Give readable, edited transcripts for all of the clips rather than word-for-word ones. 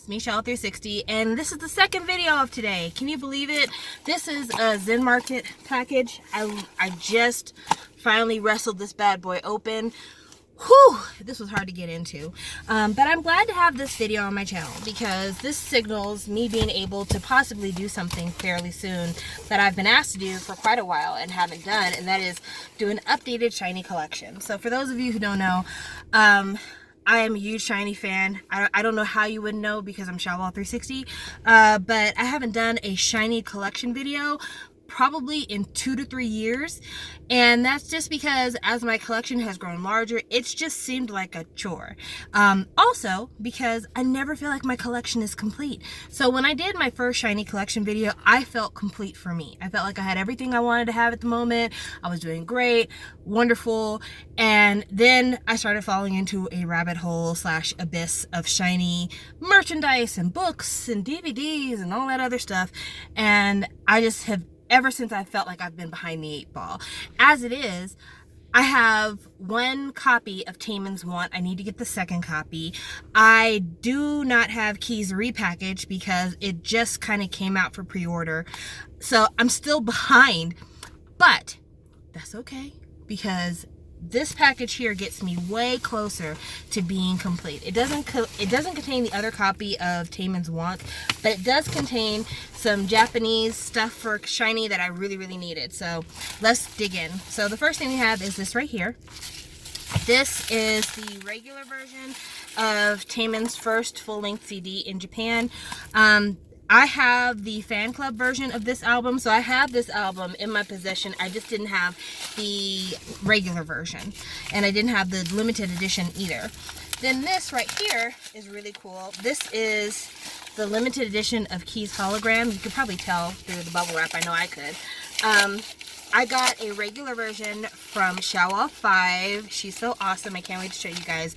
It's me, Shell360, and this is the second video of today. Can you believe it? This is a Zenmarket package. I just finally wrestled this bad boy open. Whew, this was hard to get into, but I'm glad to have this video on my channel because this signals me being able to possibly do something fairly soon that I've been asked to do for quite a while and haven't done, and that is do an updated SHINee collection. So for those of you who don't know, I am a huge SHINee fan. I don't know how you would know because I'm Shell360, but I haven't done a SHINee collection video probably in 2 to 3 years, and that's just because as my collection has grown larger, it's just seemed like a chore. Also because I never feel like my collection is complete. So when I did my first SHINee collection video, I felt complete for me. I felt like I had everything I wanted to have at the moment. I was doing great, wonderful, and then I started falling into a rabbit hole / abyss of SHINee merchandise and books and DVDs and all that other stuff, and I just have ever since I felt like I've been behind the 8 ball. As it is, I have 1 copy of Taemin's Want. I need to get the 2nd copy. I do not have Keys repackaged because it just kind of came out for pre-order. So I'm still behind, but that's okay because this package here gets me way closer to being complete. It doesn't contain the other copy of Taemin's Want, but it does contain some Japanese stuff for SHINee that I really needed. So let's dig in. So the first thing we have is this right here. This is the regular version of Taemin's first full-length CD in Japan. I have the fan club version of this album, so I have this album in my possession. I just didn't have the regular version, and I didn't have the limited edition either. Then this right here is really cool. This is the limited edition of Keys Hologram. You could probably tell through the bubble wrap. I know I could. I got a regular version from Shell5. She's so awesome. I can't wait to show you guys.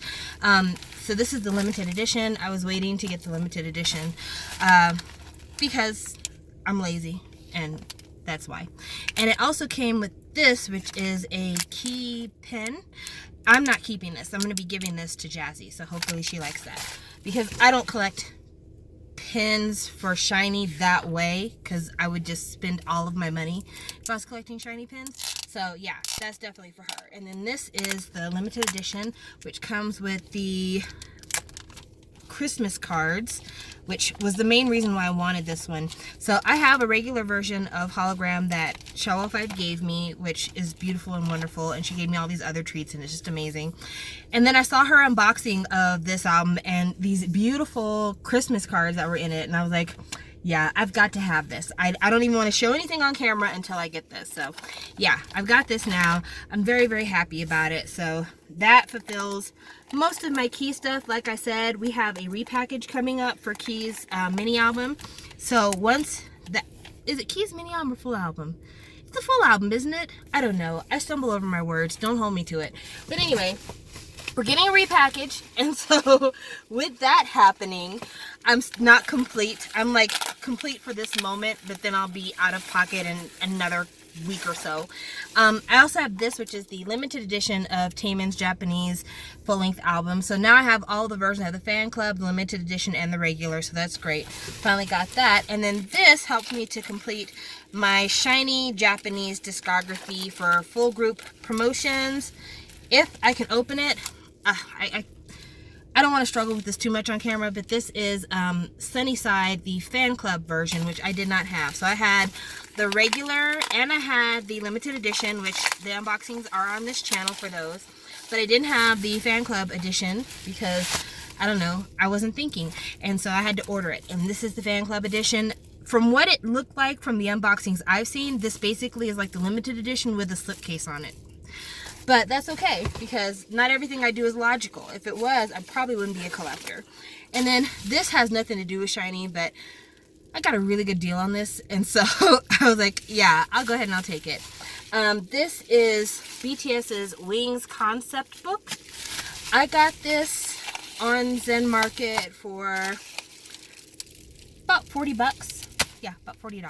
So this is the limited edition. I was waiting to get the limited edition because I'm lazy, and that's why. And it also came with this, which is a key pin. I'm not keeping this. I'm going to be giving this to Jazzy, so hopefully she likes that. Because I don't collect pins for SHINee that way, because I would just spend all of my money if I was collecting SHINee pins. So yeah, that's definitely for her. And then this is the limited edition, which comes with the Christmas cards, which was the main reason why I wanted this one. So I have a regular version of Hologram that Shell5 gave me, which is beautiful and wonderful, and she gave me all these other treats, and it's just amazing. And then I saw her unboxing of this album and these beautiful Christmas cards that were in it, and I was like, yeah, I've got to have this. I don't even want to show anything on camera until I get this. So yeah, I've got this now. I'm very happy about it. So that fulfills most of my Key stuff. Like I said, we have a repackage coming up for Key's mini album. So once that, is it Key's mini album or full album? It's the full album, isn't it? I don't know. I stumble over my words. Don't hold me to it. But anyway, we're getting a repackage, and so with that happening, I'm not complete. I'm like complete for this moment, but then I'll be out of pocket in another week or so. I also have this, which is the limited edition of Taemin's Japanese full-length album. So now I have all the versions. I have the fan club, the limited edition, and the regular, so that's great. Finally got that. And then this helped me to complete my SHINee Japanese discography for full group promotions. If I can open it, I don't want to struggle with this too much on camera, but this is Sunnyside, the fan club version, which I did not have. So I had the regular and I had the limited edition, which the unboxings are on this channel for those. But I didn't have the fan club edition because, I don't know, I wasn't thinking. And so I had to order it. And this is the fan club edition. From what it looked like from the unboxings I've seen, this basically is like the limited edition with a slipcase on it. But that's okay, because not everything I do is logical. If it was, I probably wouldn't be a collector. And then this has nothing to do with SHINee, but I got a really good deal on this, and so I was like, yeah, I'll go ahead and I'll take it. This is BTS's Wings concept book. I got this on Zenmarket for about 40 bucks. Yeah, about $40.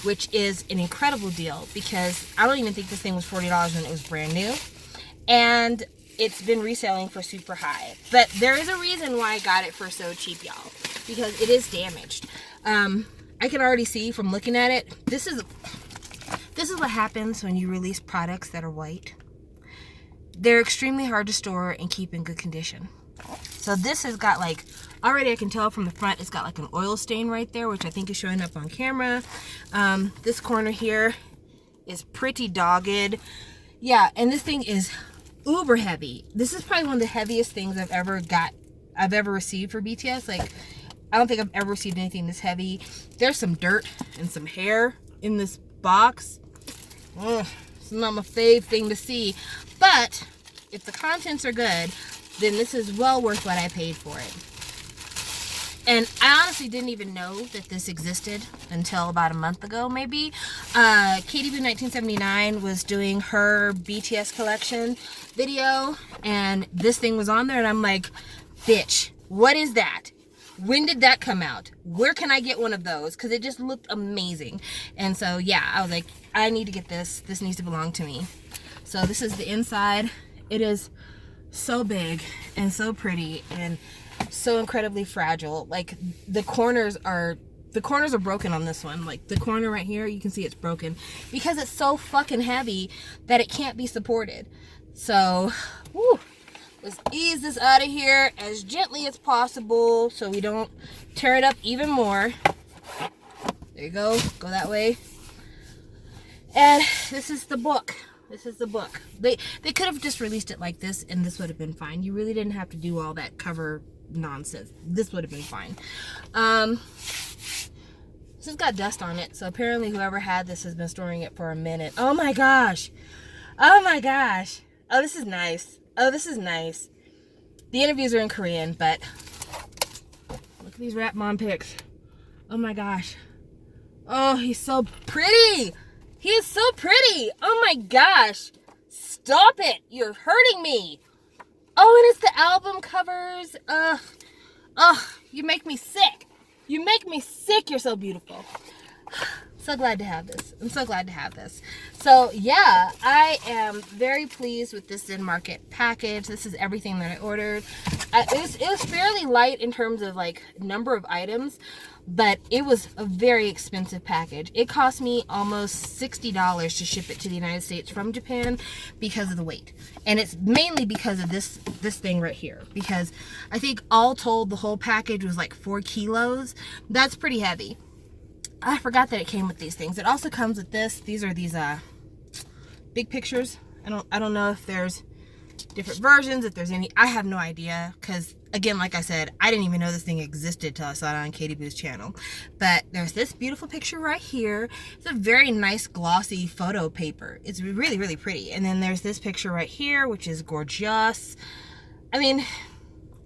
Which is an incredible deal because I don't even think this thing was $40 when it was brand new. And it's been reselling for super high. But there is a reason why I got it for so cheap, y'all. because it is damaged. I can already see from looking at it, this is what happens when you release products that are white. They're extremely hard to store and keep in good condition. So this has got like, already I can tell from the front, it's got like an oil stain right there, which I think is showing up on camera. This corner here is pretty dogged. Yeah, and this thing is uber heavy. This is probably one of the heaviest things I've ever received for BTS. Like, I don't think I've ever received anything this heavy. There's some dirt and some hair in this box. Ugh, it's not my fave thing to see. But if the contents are good, then this is well worth what I paid for it. And I honestly didn't even know that this existed until about a month ago, maybe. Katie Boo 1979 was doing her BTS collection video, and this thing was on there, and I'm like, bitch, what is that? When did that come out? Where can I get one of those? Because it just looked amazing. And so, yeah, I was like, I need to get this. This needs to belong to me. So this is the inside. It is so big and so pretty and so incredibly fragile. Like, the corners are broken on this one. Like, the corner right here, you can see it's broken because it's so fucking heavy that it can't be supported. So, whew. Let's ease this out of here as gently as possible so we don't tear it up even more. There you go. Go that way. And this is the book. This is the book. They could have just released it like this and this would have been fine. You really didn't have to do all that cover nonsense. This would have been fine. This has got dust on it, so apparently whoever had this has been storing it for a minute. Oh my gosh. Oh my gosh. Oh, this is nice. Oh, this is nice. The interviews are in Korean, but look at these Rap Mom pics. Oh my gosh. Oh, he's so pretty. He is so pretty. Oh my gosh. Stop it. You're hurting me. Oh, and it's the album covers. You make me sick. You make me sick. You're so beautiful. So glad to have this. I'm so glad to have this. So yeah, I am very pleased with this Zenmarket package. This is everything that I ordered. It was fairly light in terms of like number of items, but it was a very expensive package. It cost me almost $60 to ship it to the United States from Japan because of the weight. And it's mainly because of this thing right here. Because I think all told, the whole package was like 4 kilos. That's pretty heavy. I forgot that it came with these things. It also comes with this. These are these big pictures. I don't know if there's different versions, if there's any. I have no idea, because again, like I said, I didn't even know this thing existed till I saw it on Katie Boo's channel. But there's this beautiful picture right here. It's a very nice glossy photo paper. It's really, really pretty. And then there's this picture right here, which is gorgeous. I mean,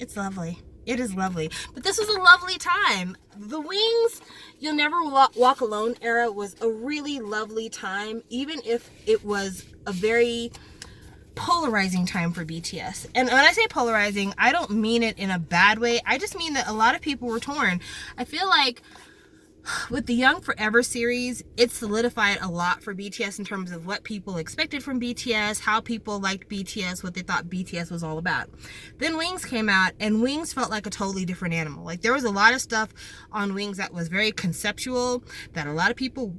it's lovely. It is lovely. But this was a lovely time. The Wings You'll Never Walk Alone era was a really lovely time, even if it was a very polarizing time for BTS. And when I say polarizing, I don't mean it in a bad way. I just mean that a lot of people were torn. I feel like with the Young Forever series, it solidified a lot for BTS in terms of what people expected from BTS, how people liked BTS, what they thought BTS was all about. Then Wings came out, and Wings felt like a totally different animal. Like, there was a lot of stuff on Wings that was very conceptual, that a lot of people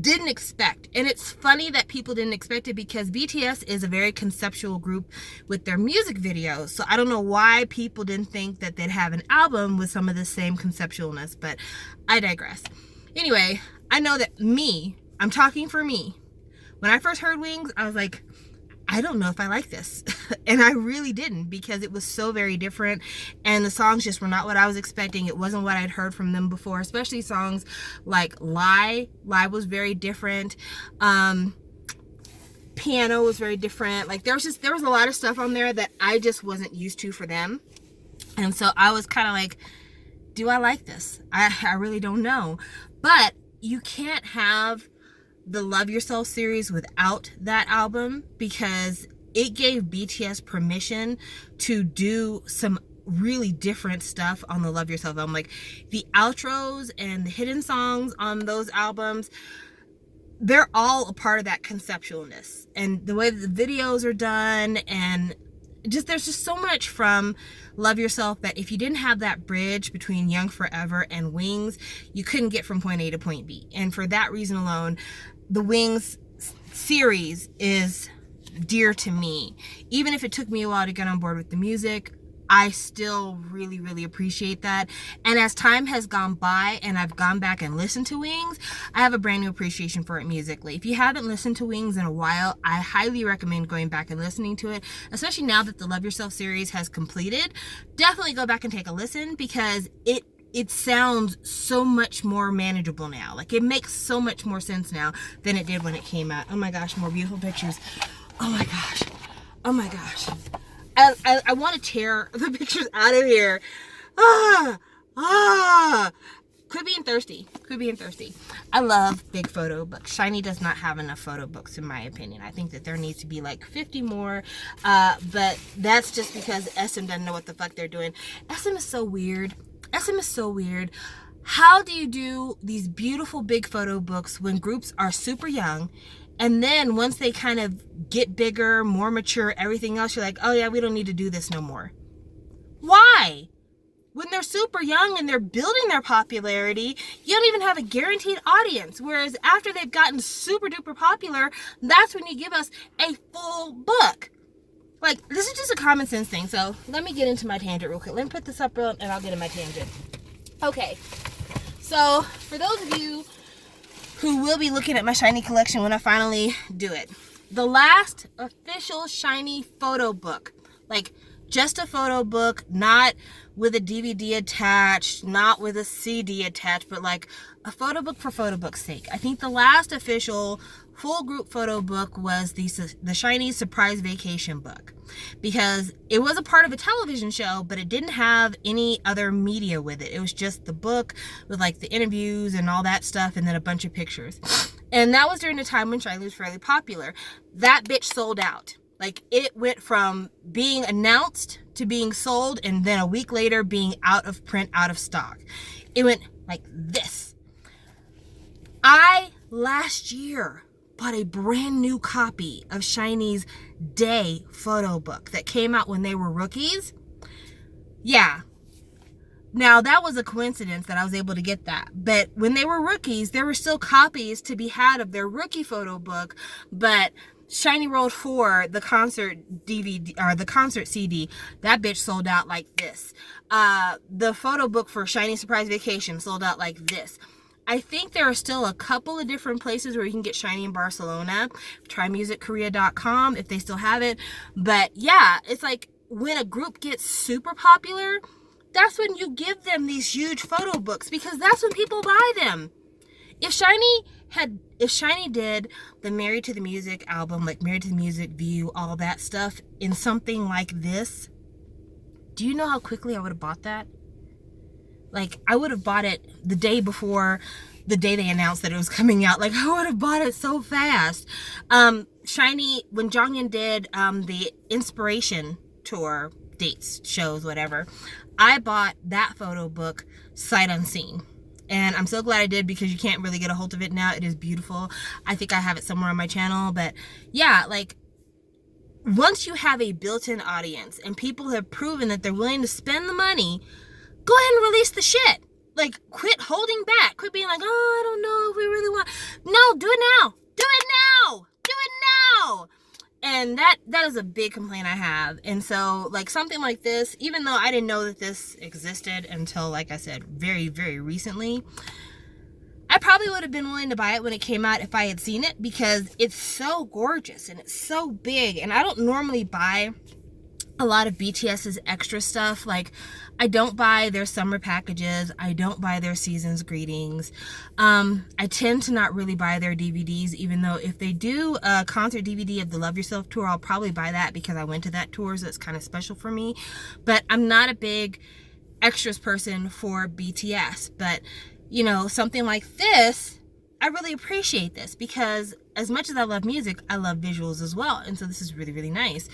didn't expect. And it's funny that people didn't expect it, because BTS is a very conceptual group with their music videos. So I don't know why people didn't think that they'd have an album with some of the same conceptualness, but I digress. Anyway, I know that I'm talking for me. When I first heard Wings, I was like, I don't know if I like this. And I really didn't, because it was so very different, and the songs just were not what I was expecting. It wasn't what I'd heard from them before, especially songs like Lie. Lie was very different. Piano was very different. Like, there was a lot of stuff on there that I just wasn't used to for them. And so I was kind of like, do I like this? I really don't know. But you can't have the Love Yourself series without that album, because it gave BTS permission to do some really different stuff on the Love Yourself album. Like, the outros and the hidden songs on those albums, they're all a part of that conceptualness, and the way that the videos are done, and there's just so much from Love Yourself that if you didn't have that bridge between Young Forever and Wings, you couldn't get from point A to point B. And for that reason alone, the Wings series is dear to me. Even if it took me a while to get on board with the music, I still really, really appreciate that. And as time has gone by and I've gone back and listened to Wings, I have a brand new appreciation for it musically. If you haven't listened to Wings in a while, I highly recommend going back and listening to it, especially now that the Love Yourself series has completed. Definitely go back and take a listen, because it sounds so much more manageable now. Like, it makes so much more sense now than it did when it came out. Oh my gosh, more beautiful pictures. Oh my gosh. Oh my gosh. I want to tear the pictures out of here. Quit being thirsty. Quit being thirsty. I love big photo books. SHINee does not have enough photo books, in my opinion. I think that there needs to be like 50 more. But that's just because SM doesn't know what the fuck they're doing. SM is so weird. SM is so weird. How do you do these beautiful big photo books when groups are super young? And then once they kind of get bigger, more mature, everything else, you're like, oh yeah, we don't need to do this no more. Why? When they're super young and they're building their popularity, you don't even have a guaranteed audience. Whereas after they've gotten super duper popular, that's when you give us a full book. Like, this is just a common sense thing. So let me get into my tangent real quick. Let me put this up real and I'll get in my tangent. Okay. So for those of you who will be looking at my SHINee collection when I finally do it, the last official SHINee photo book, like just a photo book, not with a DVD attached, not with a CD attached, but like a photo book for photo book's sake. I think the last official full group photo book was the SHINee Surprise Vacation book, because it was a part of a television show, but it didn't have any other media with it. It was just the book with like the interviews and all that stuff, and then a bunch of pictures. And that was during a time when SHINee was fairly popular. That bitch sold out. Like, it went from being announced to being sold, and then a week later being out of print, out of stock. It went like this. I last year bought a brand new copy of SHINee's Day photo book that came out when they were rookies. Yeah. Now, that was a coincidence that I was able to get that. But when they were rookies, there were still copies to be had of their rookie photo book. But SHINee World 4, the concert DVD, or the concert CD, that bitch sold out like this. The photo book for SHINee Surprise Vacation sold out like this. I think there are still a couple of different places where you can get SHINee in Barcelona. TryMusicKorea.com if they still have it. But yeah, it's like when a group gets super popular, that's when you give them these huge photo books, because that's when people buy them. If SHINee did the Married to the Music album, like Married to the Music, View, all that stuff in something like this, do you know how quickly I would have bought that? Like, I would have bought it the day before the day they announced that it was coming out. Like, I would have bought it so fast. SHINee, when Jonghyun did the Inspiration Tour, dates, shows, whatever, I bought that photo book sight unseen. And I'm so glad I did, because you can't really get a hold of it now. It is beautiful. I think I have it somewhere on my channel. But yeah, like, once you have a built-in audience and people have proven that they're willing to spend the money, go ahead and release the shit. Like, quit holding back. Quit being like, oh, I don't know if we really want. No, do it now. Do it now. Do it now. And that is a big complaint I have. And so, like, something like this, even though I didn't know that this existed until, like I said, very, very recently, I probably would have been willing to buy it when it came out if I had seen it, because it's so gorgeous and it's so big. And I don't normally buy a lot of BTS's extra stuff. Like, I don't buy their summer packages. I don't buy their season's greetings. I tend to not really buy their DVDs, even though if they do a concert DVD of the Love Yourself tour, I'll probably buy that because I went to that tour, so it's kind of special for me. But I'm not a big extras person for BTS. But, you know, something like this, I really appreciate this, because as much as I love music, I love visuals as well. And so this is really, really nice.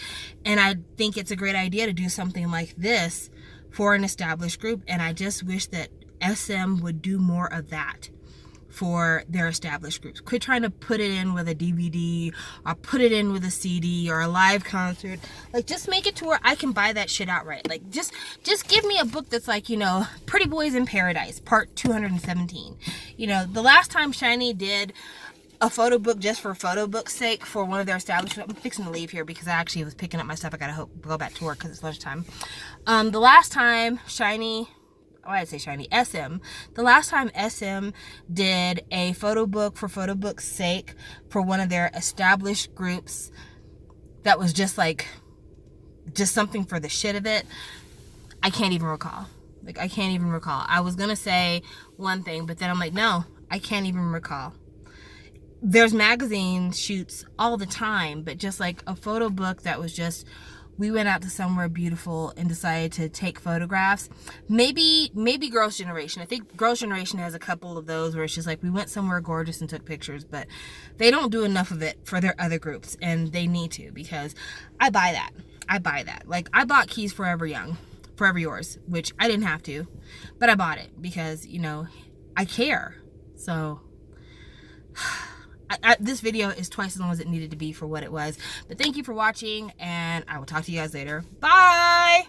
And I think it's a great idea to do something like this for an established group. And I just wish that SM would do more of that. for their established groups. Quit trying to put it in with a DVD or put it in with a CD or a live concert. Like, just make it to where I can buy that shit outright. Like, just give me a book that's like, you know, Pretty Boys in Paradise, part 217. You know, the last time SHINee did a photo book just for photo book's sake for one of their establishments. I'm fixing to leave here because I actually was picking up my stuff. I gotta go back to work because it's lunchtime. The last time SHINee, I'd say SHINee, SM. The last time SM did a photo book for photo book's sake for one of their established groups that was just like, just something for the shit of it, I can't even recall. Like, I can't even recall. I was gonna say one thing, but then I'm like, no, I can't even recall. There's magazine shoots all the time, but just like a photo book that was just, we went out to somewhere beautiful and decided to take photographs. Maybe Girls' Generation. I think Girls' Generation has a couple of those where it's just like, we went somewhere gorgeous and took pictures, but they don't do enough of it for their other groups, and they need to, because I buy that. I buy that. Like, I bought Keys Forever Young, Forever Yours, which I didn't have to, but I bought it because, you know, I care. So this video is twice as long as it needed to be for what it was. But thank you for watching, and I will talk to you guys later. Bye!